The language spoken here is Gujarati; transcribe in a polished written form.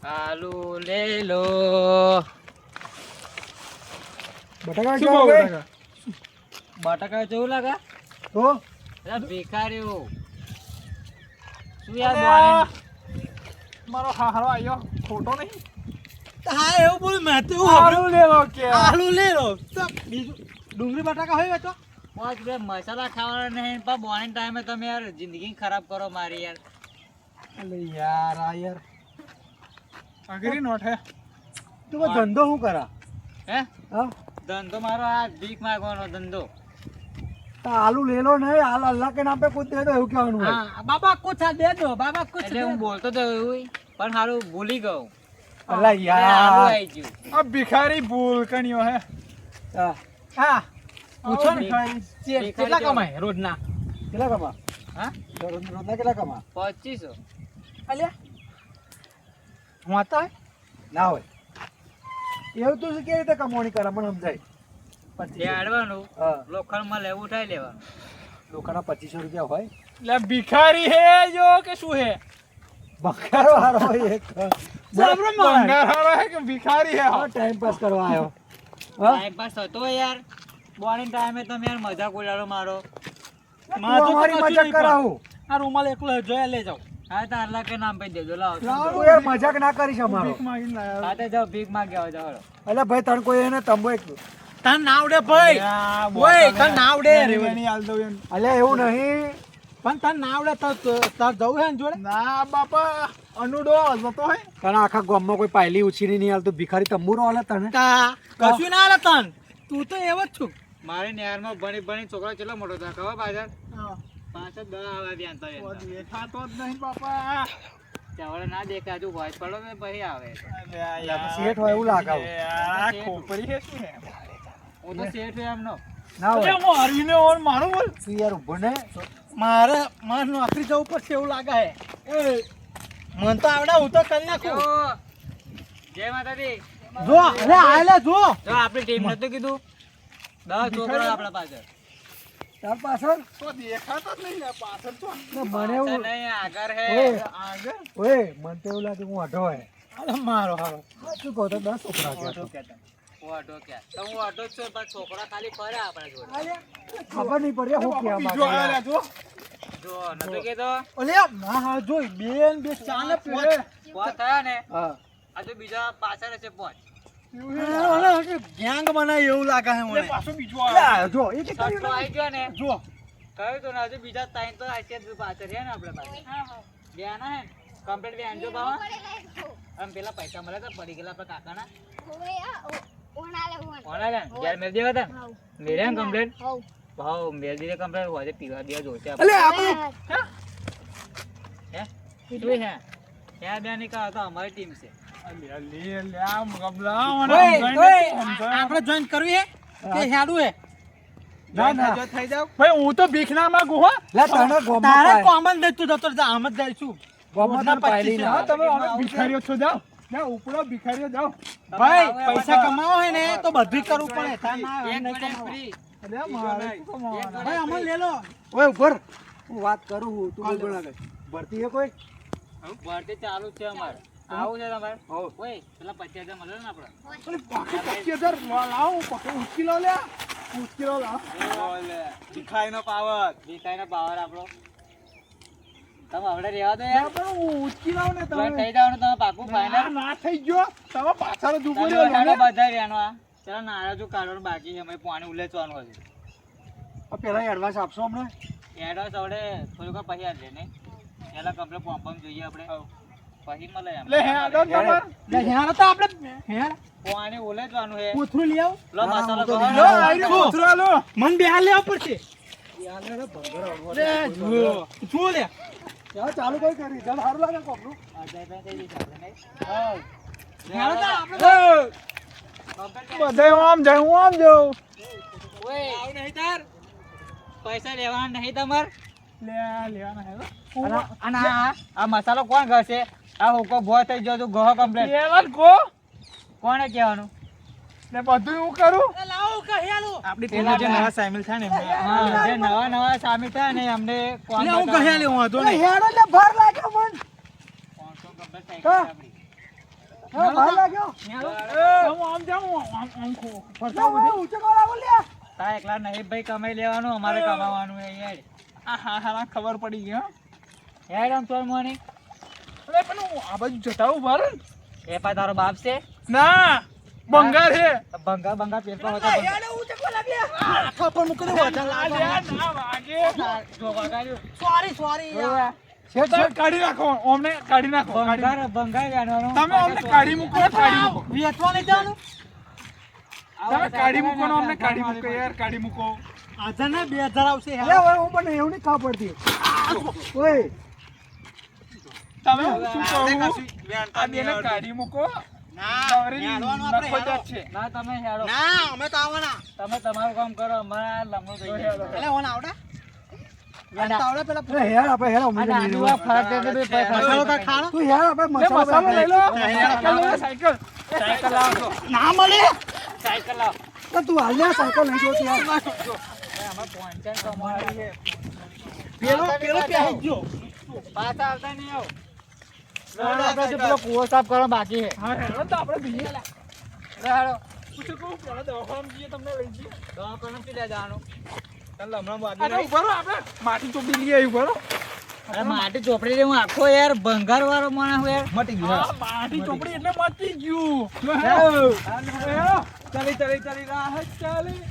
આલુ લે લો. બટાકા શું કેવા ભાવ છે? બટાકા જેવું લાગે? તો અરે ભિખારીઓ. શું યાર અલ્યા, બોને? મારો હારો આયો ખોટો નહીં. હા એવું બોલ મેં તો આલુ લેવો કે આલુ લે લો તો બીજું ડુંગળી બટાકા હોય તો 5 રૂપિયા મસાલા ખાવાના નહીં પણ બોર્નિંગ ટાઈમે તમે યાર જિંદગી ખરાબ કરો મારી યાર. અલે યાર આ યાર અઘરી નોટ હે. તું કોઈ ધંધો શું કરા હે હા ધંધો મારો આ ભીખ માંગવાનો ધંધો. તો આલુ લે લો નહીં આલ અલ્લાહ કે નામ પે કુછ દે દો એવું કહેવાનું હોય હા બાબા કુછ દે દો બાબા કુછ. એટલે હું બોલતો તો એવું પણ હારું ભૂલી ગયો. અલા આલુ યાર આવી ગયું. આ ભિખારી ભૂલ કણ્યો હે. હા હા પૂછો ને. ભિખારી. કેટલા કમાય રોજના? કેટલા કમા હા રોજના કેટલા કમા 2500. અલ્યા વાતા ના હોય એવું તું કેવી રીતે કમાણી કરે મને સમજાય એ આડવાનું હા લોખંડમાં લેવું ઉઠાઈ લેવાનું. લોકોના 2500 રૂપિયા હોય એટલે ભિખારી હે જો કે શું હે? બકારો હારો હોય એક ભંગાર હારો હે કે ભિખારી હે? ટાઈમ પાસ કરવા આવ્યો ટાઈમ પાસ થતો હોય યાર. બોર્નિંગ ટાઈમે તમે યાર મજાક ઉડાડો મારો. તું અમારી મજાક કરાવું આ રૂમાલ એકલો જોયા લઈ જાવ. હા તો અલ્લાહ કે નામ પે દેજો લાવો. તું યાર મજાક ના કરીશ અમારો ભીખ માંગીને લાયા. હા તો જાઓ ભીખ માંગ્યા હોય જાઓ. એટલે ભાઈ તને કોઈ એને તંબો એક તન ના આવડે ભાઈ આ ઓય બોટલ તન ના આવડે વેણી વેણી આલ દઉં એમ. અલ્યા એવું નહીં પણ તન ના આવડે તો તાર જવું હે ને જોડે ના બાપા અનુડો જતો હોય. તને આખા ગામમાં કોઈ પાયલી ઉછીની નહીં હાલતું ભિખારી તંબુરો હાલે તને કશું ના આવડે તન તું તો એવો જ છું મારી નહેરમાં ભણી ભણી છોકરો કેટલો મોટો થાય ખબર પાછળ? હા. 5-10 આવે ત્યાં તો એનો. દેખાતો જ નહીં બાપા. ચાવડે ના દેખાય હજુ ભોજ પડો ને પછી આવે. અલ્યા યાર. શેઠ હોય એવું લાગે આવું. આ ખોપરી હે શું હે? હું તો શેઠ છું એમનો. ના હોય અલ્યા હું હરીને ઓર મારું બોલ. તું યાર ઉભો ને મારે નોકરી જવું પડશે એવું લાગે હે એ મન તો આવડે હું તો કરી નાખું જો, જય માતાજી. જો અરે આયલે જો જો આપણી ટીમ નતું કીધું 10 છોકરા આપણા પાછળ. તાર પાછળ તો દેખાતો જ નહીં યાર પાછળ તો. મને પાછળ એવું નહીં આગળ હે. ઓય આગળ. ઓય મને તો એવું લાગે હું અઢો હોય અરે મારો હારો શું કહો તો 10 છોકરા હું ગયા અઢો કહેતા. હું અઢો ક્યાં? તો હું અઢો જ છું પણ છોકરા ખાલી ફરે આપણા જોડે. ખબર નહીં પડી હું કેવા બીજો માંગે આયા જો. જો નતું કીધું ઓલે ના હા જોઈ બે ચાલે પોચ પોચ થયા ને હા હજુ બીજા પાછળ છે પોચ. ગેંગ બનાય એવું લાગે હે એટલે મને પાછો બીજો આયો. લા, જો એ કે છઠ્ઠો આવી ગયો ને જો કહ્યું તો ને હજુ બીજા 3 તો આશે જ પાછળ છે ને આપણે પાસે. બે ના હે કમ્પ્લીટ બે આંજો બાવા આમ પેલા પૈસા મળે તો પડી ગયેલા આપણા કાકાના ઓલા લે યાર મેલ દેવા તા મેરે કમ્પ્લીટ ભાવ મેલ દીધે કમ્પ્લીટ હોય પીવા બે જોઈશે અલે આપણે હે શું હે યાર બે ની કહા તો અમારી ટીમ છે. અલ્યા લે લે આમ ગબલાવ ઓય અને ઓય આપણે જોઈન કરવી હે કે હેડું હે ના ના જો થઈ જાવ ભાઈ હું તો ભીખ ના માંગુ હો. લા તને ગોમમાં તારે પાય- કોમન દે તું જતો જા આમ જ જઈશું ગોમમાં તને પાયલી ના હા આવે. તમે અમે ભિખારીઓ છો જાઓ. જાઓ ઉપડો ભિખારીઓ જાઓ. ભાઈ પૈસા કમાવો હોય ને તો બધું કરવું પડે તાર ના આવે એક નહીં મિનિટ કમાવો. ફ્રી. અલ્યા મારે શું કમાવાના? ભાઈ અમને લે લો ઓય ઉભર હું વાત કરું હું તું બોલ બોલ આગળ ભરતી હે કોઈ ભરતી ચાલુ જ છે અમારે. આવું છે તમારે ઓય પેલા 25,000 મળે ને આપણે. અરે પાછો 25,000 લાવો પાછો ઉચકી લો લ્યા. ઉચકી લો લાવો. ભિખારીનો પાવર. ભીખાઈનો પાવર આપણો. તમે હવે રહેવા દો યાર. પણ હું ઉચકી લાવ ને જોઈન તમે. થઈ જવાનું તમે પાકું ના, ફાઇનલ. ના થઈ ગયો. તમે પાછળ જ ઊભો તમે રહ્યો હેડો લો ને. બધા રહેવાનું આ. ચાલો નારાજુ કાઢવાનું બાકી છે. અમે પાણી ઉલેચવાનું હશે. આ પેલા એડવાન્સ આપશો અમને એડવાન્સ હવે થોડીક પછી આજ લે નહીં. પહેલા કમ્પ્લીટ પંપ જોઈએ આપણે. પછી મળે એમ. લે હે આડો તમાર. લે હેડ તો આપણે હેડ પાણી ઉલેચવાનું છે. કોથરું લઈ આવ લો મસાલો તો કરો. લો આઈ રહ્યો કોથળા લો. મન બેહાર લેવા પડશે જુઓ. શું લે યાર ચાલુ કઈ કરી ચાલ સારું લાગે કોમનું અજય થઈ જશે આપણે નહીં. હેડ તો આપણે Complete બધાય આમ જાય હું આમ જાઉં. ઓય આવ નહીં તાર. પૈસા લેવાના નહીં તમાર. લે લેવાના હે. અને આ મસાલો કોણ ઘસે? આ હુકો ભો થઈ ગયો તું ગહો કમ્પ્લીટ. લેવા જ કો. કોણે કહેવાનું? ને બધું હું કરું. લાવો કે હેલો આપડી પેલા જે નવા સામેલ થાય ને હા જે નવા સામી થાય ને અમને કોણ લે હું કહે લે હું વાંધો નહીં હેડો લે ભર લાગે મન 500 complete થઈ હા. ગઈ આપણી. હા, બહાર લાગ્યો. હું આમ જાઉં આમ ખો લે, ઓય, ઊંચો કરો લાગો લ્યા. તા એકલા નહીં ભાઈ કમાઈ લેવાનું અમારે કમાવાનું હે યાર હા ખબર પડી ગઈ હો યાર આમ ચોર મોની અરે પણ હું આ બાજુ જતા ઉભા રહે ને. એ પા તારો બાપ છે ના બંગાર હે બંગા બંગા પેટમાં હોતા બંગા. યાર, ઊંચો કરો લાગ્યા. આખા પર મૂકી દે વજન લાગે. ના વાગે જો વગાડ્યું. સોરી શેઠ, તમે શેઠ. કાઢી નાખો અમને કાઢી નાખો બંગાર બંગાર જાણવાનું તમે અમને કાઢી મૂકો કાઢી મૂકો વેચવા નહીં જવાનું તમે કાઢી મૂકો ને અમને કાઢી મૂકો યાર કાઢી મૂકો આજે ને 2000 આવશે લે, ઓય, હું પણ એવું નહીં ખબર પડતી. ઓય, તમે શું કહું આ બેને કાઢી મૂકો તમારી નફો જ છે ના તમે હેડો ના અમે તો આવવાના તમે તમારું કામ કરો અમારા લમણો થઈ જાય એટલે ઓન આવડા આવડે પેલા લે, હેર આપણે હેર, અમે અને જઈએ. આદુઆ ફરક દે દે ભાઈ મસાલો તો ખાણો તું હેર, આપણે લે, મસાલો લઈ લો ખાઈએ. સાયકલ સાયકલ લાવો ના મળે સાયકલ લાવો લે, તું હાલ લે, સાયકલ નહીં જોતી યાર. અમે પહોંચાણ કમાવાની છે પેલો પહેરી ગયો પાછા આવતા નહીં આવો આપણે જો પેલો કૂવો સાફ કરવા બાકી છે હા હેડો તો આપણે બીજે લે હેડો પૂછો કહું પેલા દવાખાનામાં જઈએ તમને લઈ જઈએ દવાખાને પી લે જવાનું અરે ઉભા રહો આપણે માટી ચોપડી લઈ આવી ઉભા રહો અરે માટી ચોપડી રે હું આખો યાર ભંગાર વાળો માણસ હું યાર મટી હા, માટી ચોપડી એટલે મટી ગયું ચાલી રાહ ચાલી